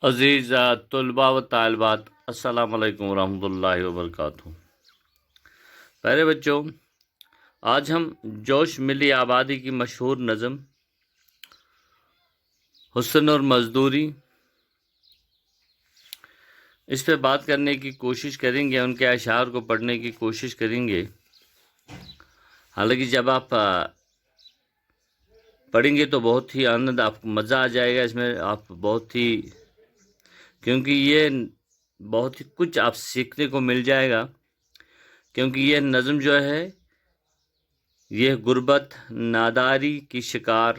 عزیز طلباء و طالبات، السلام علیکم ورحمۃ اللہ وبرکاتہ۔ پیارے بچوں، آج ہم جوش ملی آبادی کی مشہور نظم حسن اور مزدوری اس پہ بات کرنے کی کوشش کریں گے، ان کے اشعار کو پڑھنے کی کوشش کریں گے۔ حالانکہ جب آپ پڑھیں گے تو بہت ہی آنند، آپ کو مزہ آ جائے گا اس میں، آپ بہت ہی، کیونکہ یہ بہت ہی کچھ آپ سیکھنے کو مل جائے گا، کیونکہ یہ نظم جو ہے یہ غربت، ناداری کی شکار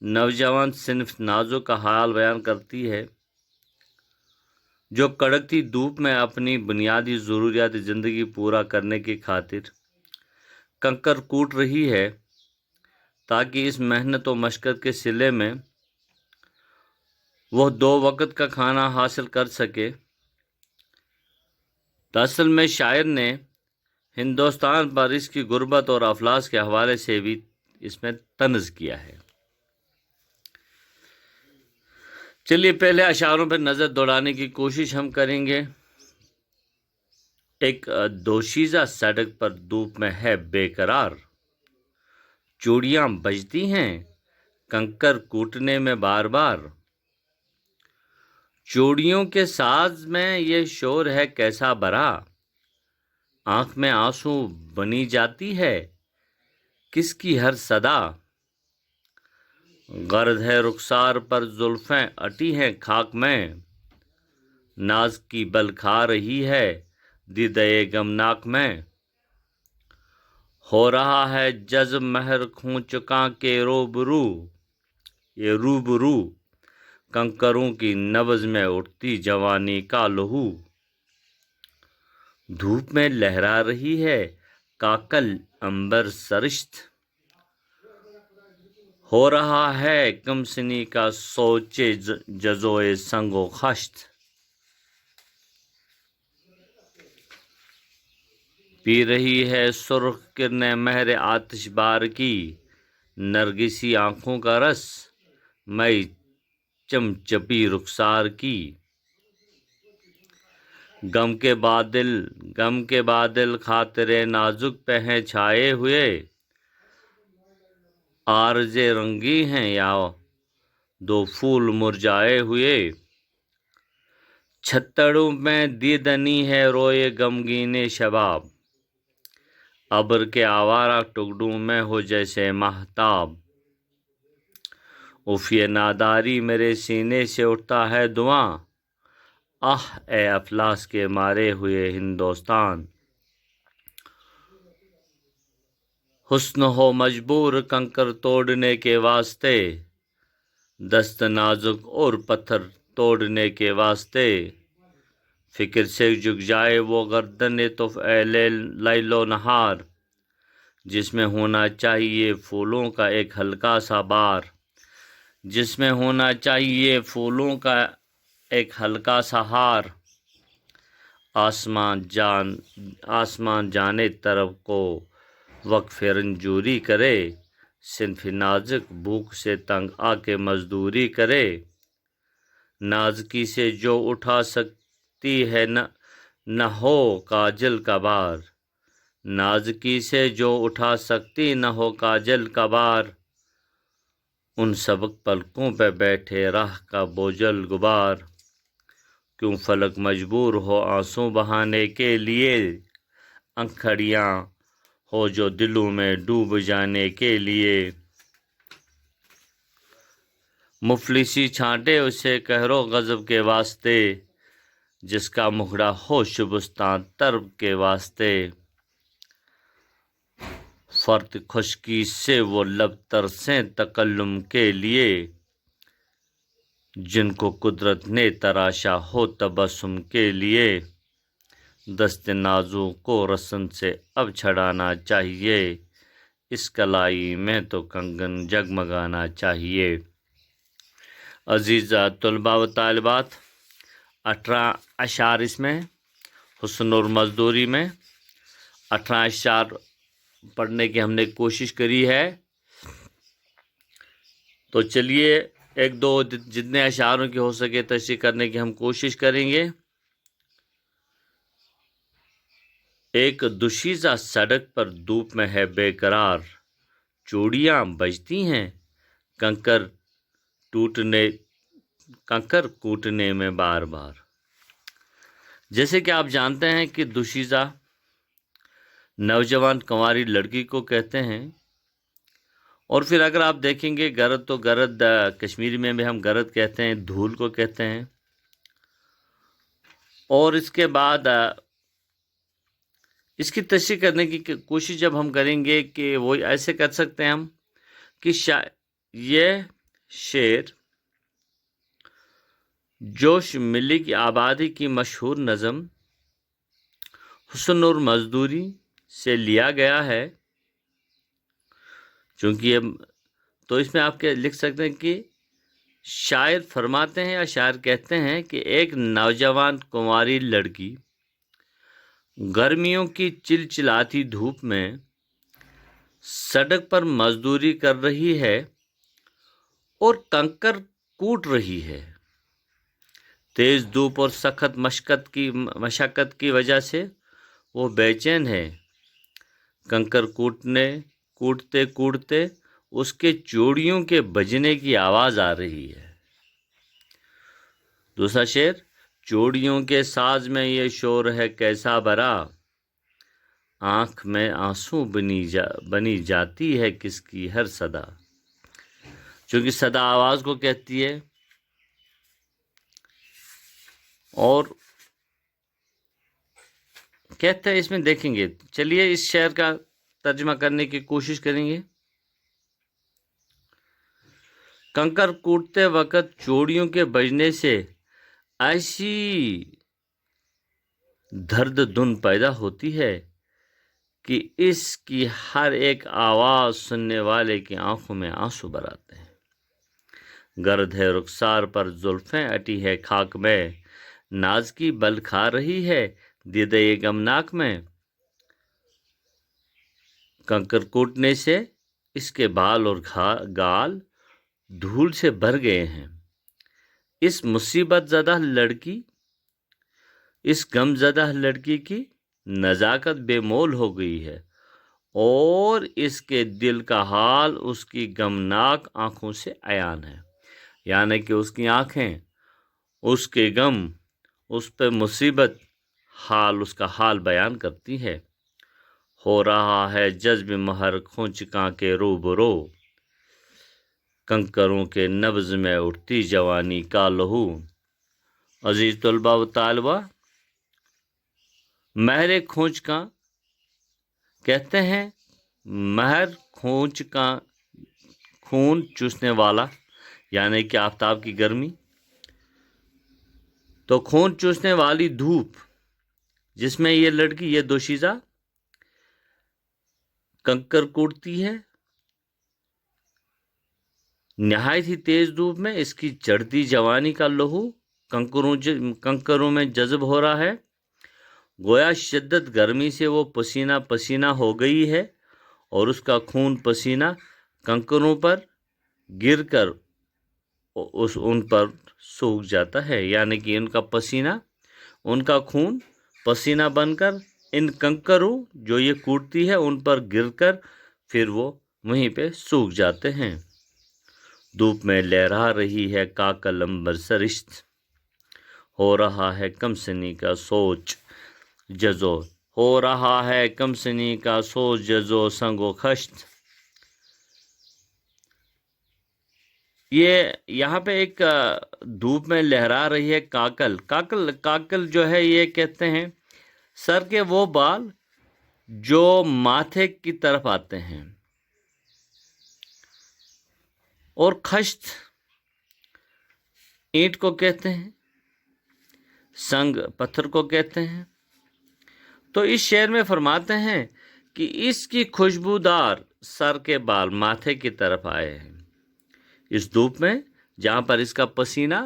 نوجوان صنف نازک کا حال بیان کرتی ہے، جو کڑکتی دھوپ میں اپنی بنیادی ضروریات زندگی پورا کرنے کی خاطر کنکر کوٹ رہی ہے، تاکہ اس محنت و مشقت کے صلے میں وہ 2 وقت کا کھانا حاصل کر سکے۔ دراصل میں شاعر نے ہندوستان پر اس کی غربت اور افلاس کے حوالے سے بھی اس میں طنز کیا ہے۔ چلیے پہلے اشعاروں پر نظر دوڑانے کی کوشش ہم کریں گے۔ ایک دوشیزہ سڑک پر دھوپ میں ہے بے قرار، چوڑیاں بجتی ہیں کنکر کوٹنے میں بار بار، چوڑیوں کے ساز میں یہ شور ہے کیسا بھرا، آنکھ میں آنسو بنی جاتی ہے کس کی ہر صدا، غرض ہے رخسار پر زلفیں اٹی ہیں خاک میں، ناز کی بل کھا رہی ہے دیدے غمناک میں، ہو رہا ہے جذب مہر خوں چکا کے روبرو، یہ روبرو کنکروں کی نبض میں اٹھتی جوانی کا لہو، دھوپ میں لہرا رہی ہے کاکل عنبر سرشت، ہو رہا ہے کمسنی کا سوچے جزوئے سنگ و خشت، پی رہی ہے سرخ کرنیں مہر آتش بار کی، نرگسی آنکھوں کا رس مئی چمچپی رخسار کی، غم کے بادل خاطر نازک پہ ہیں چھائے ہوئے، عارض رنگی ہیں یا 2 پھول مرجھائے ہوئے، چھتڑوں میں دیدنی ہے روئے غمگین شباب، ابر کے آوارہ ٹکڑوں میں ہو جیسے ماہتاب، اف یہ ناداری میرے سینے سے اٹھتا ہے دھواں، آہ اے افلاس کے مارے ہوئے ہندوستان، حسن ہو مجبور کنکر توڑنے کے واسطے، دست نازک اور پتھر توڑنے کے واسطے، فکر سے جھک جائے وہ گردن تو اے لیل و نہار، جس میں ہونا چاہیے پھولوں کا ایک ہلکا سا بار، جس میں ہونا چاہیے پھولوں کا ایک ہلکا سا ہار، آسمان جانے طرف کو وقف رنجوری کرے، صنف نازک بھوک سے تنگ آ کے مزدوری کرے، نازکی سے جو اٹھا سکتی ہے نہ ہو کاجل کا بار، نازکی سے جو اٹھا سکتی نہ ہو کاجل کا بار، ان سبک پلکوں پہ بیٹھے راہ کا بوجھل غبار، کیوں فلک مجبور ہو آنسو بہانے کے لیے، انکھڑیاں ہو جو دلوں میں ڈوب جانے کے لیے، مفلسی چھانٹے اسے قہر و غضب کے واسطے، جس کا مکھڑا ہو شبستان طرب کے واسطے، فرط خشکی سے وہ لب ترسیں تکلم کے لیے، جن کو قدرت نے تراشا ہو تبسم کے لیے، دست نازوں کو رسن سے اب چھڑانا چاہیے، اس کلائی میں تو کنگن جگمگانا چاہیے۔ عزیز طلباء و طالبات، 18 اشعار اس میں حسن اور مزدوری میں 18 اشعار پڑھنے کی ہم نے کوشش کری ہے، تو چلیے ایک دو جتنے اشعاروں کی ہو سکے تشریح کرنے کی ہم کوشش کریں گے۔ ایک دوشیزہ سڑک پر دھوپ میں ہے بے قرار، چوڑیاں بجتی ہیں کنکر کوٹنے میں بار بار۔ جیسے کہ آپ جانتے ہیں کہ دوشیزہ نوجوان کنواری لڑکی کو کہتے ہیں، اور پھر اگر آپ دیکھیں گے گرد تو گرد کشمیری میں بھی ہم گرد کہتے ہیں، دھول کو کہتے ہیں۔ اور اس کے بعد اس کی تشریح کرنے کی کوشش جب ہم کریں گے کہ وہ ایسے کر سکتے ہیں ہم کہ یہ شعر جوش ملی کی آبادی کی مشہور نظم حسن اور مزدوری سے لیا گیا ہے، چونکہ یہ تو اس میں آپ لکھ سکتے ہیں کہ شاعر فرماتے ہیں یا شاعر کہتے ہیں کہ ایک نوجوان کنواری لڑکی گرمیوں کی چلچلاتی دھوپ میں سڑک پر مزدوری کر رہی ہے اور کنکر کوٹ رہی ہے۔ تیز دھوپ اور سخت مشقت کی وجہ سے وہ بے چین ہے۔ کنکر کوٹتے کوٹتے اس کے چوڑیوں کے بجنے کی آواز آ رہی ہے۔ دوسرا شعر، چوڑیوں کے ساز میں یہ شور ہے کیسا بھرا، آنکھ میں آنسو بنی جاتی ہے کس کی ہر صدا۔ چونکہ صدا آواز کو کہتی ہے، اور کہتے ہیں اس میں دیکھیں گے، چلیے اس شعر کا ترجمہ کرنے کی کوشش کریں گے۔ کنکر کوٹتے وقت چوڑیوں کے بجنے سے ایسی درد دھن پیدا ہوتی ہے کہ اس کی ہر ایک آواز سننے والے کی آنکھوں میں آنسو بھر آتے ہیں۔ گرد ہے رخسار پر زلفیں اٹی ہے خاک میں، ناز کی بل کھا رہی ہے دیدے غمناک میں۔ کنکر کوٹنے سے اس کے بال اور گال دھول سے بھر گئے ہیں۔ اس مصیبت زدہ لڑکی، اس غم زدہ لڑکی کی نزاکت بے مول ہو گئی ہے، اور اس کے دل کا حال اس کی غمناک آنکھوں سے عیان ہے۔ یعنی کہ اس کی آنکھیں اس کے غم، اس پہ مصیبت، اس کا حال بیان کرتی ہے۔ ہو رہا ہے جذب مہر کھونچکاں کے روبرو، کنکروں کے نبض میں اٹھتی جوانی کا لہو۔ عزیز طلبہ و طالبہ، مہر کھونچکاں کہتے ہیں مہر کھونچکاں، خون چوسنے والا، یعنی کہ آفتاب کی گرمی، تو خون چوسنے والی دھوپ جس میں یہ لڑکی، یہ دوشیزہ کنکر کوٹتی ہے، نہایت ہی تیز دھوپ میں اس کی چڑھتی جوانی کا لہو کنکروں میں جذب ہو رہا ہے۔ گویا شدت گرمی سے وہ پسینہ پسینہ ہو گئی ہے، اور اس کا خون پسینہ کنکروں پر گر کر ان پر سوکھ جاتا ہے، یعنی کہ ان کا پسینہ، ان کا خون پسینہ بن کر ان کنکروں جو یہ کوٹتی ہے ان پر گر کر پھر وہ وہیں پہ سوکھ جاتے ہیں۔ دھوپ میں لہرا رہی ہے کاکل عنبر سرشت، ہو رہا ہے کم سنی کا سوچ جزو، ہو رہا ہے کم سنی کا سوچ جزو سنگ و خشت۔ یہ یہاں پہ ایک دھوپ میں لہرا رہی ہے کاکل جو ہے یہ کہتے ہیں سر کے وہ بال جو ماتھے کی طرف آتے ہیں، اور خشت اینٹ کو کہتے ہیں، سنگ پتھر کو کہتے ہیں۔ تو اس شعر میں فرماتے ہیں کہ اس کی خوشبودار سر کے بال ماتھے کی طرف آئے ہیں اس دھوپ میں، جہاں پر اس کا پسینہ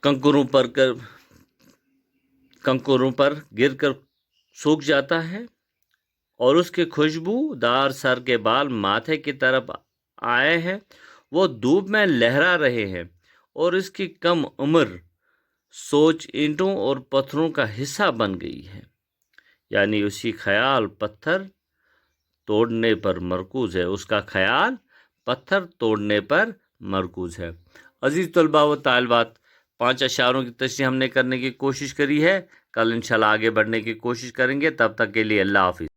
کنکروں پر گر کر سوکھ جاتا ہے، اور اس کے خوشبودار سر کے بال ماتھے کی طرف آئے ہیں، وہ دھوپ میں لہرا رہے ہیں اور اس کی کم عمر سوچ اینٹوں اور پتھروں کا حصہ بن گئی ہے۔ یعنی اسی خیال پتھر توڑنے پر مرکوز ہے، اس کا خیال پتھر توڑنے پر مرکوز ہے۔ عزیز طلباء و طالبات، 5 اشعاروں کی تشریح ہم نے کرنے کی کوشش کری ہے، کل انشاءاللہ آگے بڑھنے کی کوشش کریں گے، تب تک کے لیے اللہ حافظ۔